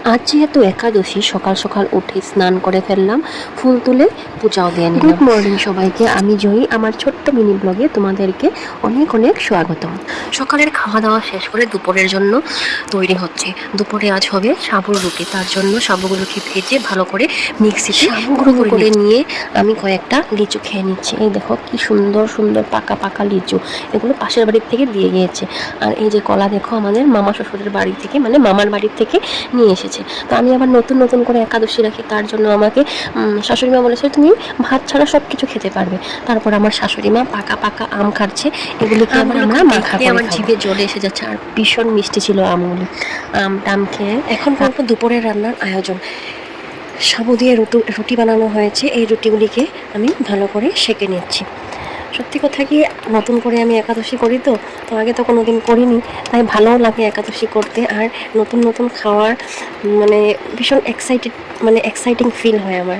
আজ যেহেতু একাদশী, সকাল সকাল উঠে স্নান করে ফেললাম, ফুল তুলে পূজাও দিয়ে নিলাম। গুড মর্নিং সবাইকে, আমি জয়ী। আমার ছোট্ট মিনি ব্লগে তোমাদেরকে অনেক অনেক স্বাগতম। সকালের খাওয়া দাওয়া শেষ করে দুপুরের জন্য তৈরি হচ্ছে। দুপুরে আজ হবে সাবুর রুটি। তার জন্য সাবুগুলোকে ভেজে ভালো করে মিক্সিতে গুঁড়ো করে নিয়ে আমি কয়েকটা লিচু খেয়ে নিচ্ছি। এই দেখো কি সুন্দর সুন্দর পাকা পাকা লিচু, এগুলো পাশের বাড়ির থেকে দিয়ে গিয়েছে। আর এই যে কলা দেখো আমাদের মামা শ্বশুরের বাড়ি থেকে, মানে মামার বাড়ির থেকে নিয়ে এসেছে। তো আমি আবার নতুন নতুন করে একাদশী রাখি, তার জন্য আমাকে শাশুড়ি মা বলেছে তুমি ভাত ছাড়া সব কিছু খেতে পারবে। তারপর আমার শাশুড়ি মা পাকা পাকা আম খাচ্ছে, এগুলিকে আবার আমরা মাখা করে আমার জিভে জলে এসে যাচ্ছে। আর ভীষণ মিষ্টি ছিল আমগুলি। আম টাম খেয়ে এখন পর্যন্ত দুপুরের রান্নার আয়োজন। সাবু দিয়ে রুটি বানানো হয়েছে, এই রুটিগুলিকে আমি ভালো করে সেঁকে নিচ্ছি। সত্যি কথা কি, নতুন করে আমি একাদশী করি, তো আগে তো কোনো দিন করিনি, তাই ভালোও লাগে একাদশী করতে। আর নতুন নতুন খাওয়ার মানে ভীষণ এক্সাইটিং ফিল হয় আমার।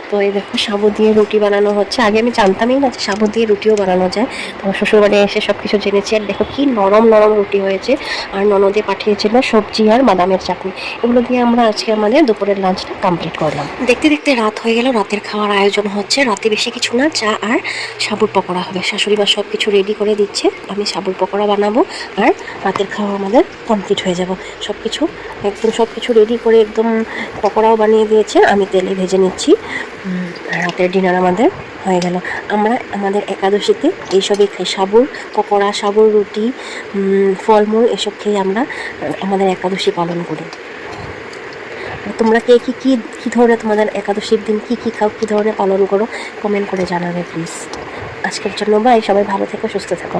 তো এই দেখো সাবু দিয়ে রুটি বানানো হচ্ছে। আগে আমি জানতামই না যে সাবু দিয়ে রুটিও বানানো যায়। তো শ্বশুরবাড়ি এসে সব কিছু জেনেছি। আর দেখো কি নরম নরম রুটি হয়েছে। আর ননদে পাঠিয়েছিল সবজি আর বাদামের চাটনি। এগুলো দিয়ে আমরা আজকে আমাদের দুপুরের লাঞ্চটা কমপ্লিট করলাম। দেখতে দেখতে রাত হয়ে গেল, রাতের খাওয়ার আয়োজন হচ্ছে। রাতে বেশি কিছু না, চা আর সাবুর পকোড়া হবে। শাশুড়ি মা সব কিছু রেডি করে দিচ্ছে, আমি সাবুর পকোড়া বানাবো আর রাতের খাওয়া আমাদের কমপ্লিট হয়ে যাব। সব কিছু রেডি করে একদম পকোড়াও বানিয়ে দিয়েছে, আমি তেলে ভেজে নিচ্ছি। রাতের ডিনার আমাদের হয়ে গেল। আমরা আমাদের একাদশীতে এইসবই খাই, সাবুর পকোড়া, সাবুর রুটি, ফলমূল এসব খেয়ে আমরা আমাদের একাদশী পালন করি। তোমরা কে কী ধরনের তোমাদের একাদশীর দিন কী খাও, কী ধরনের পালন করো, কমেন্ট করে জানাবে প্লিজ। আজকের জন্য বাই, সবাই ভালো থেকো, সুস্থ থেকো।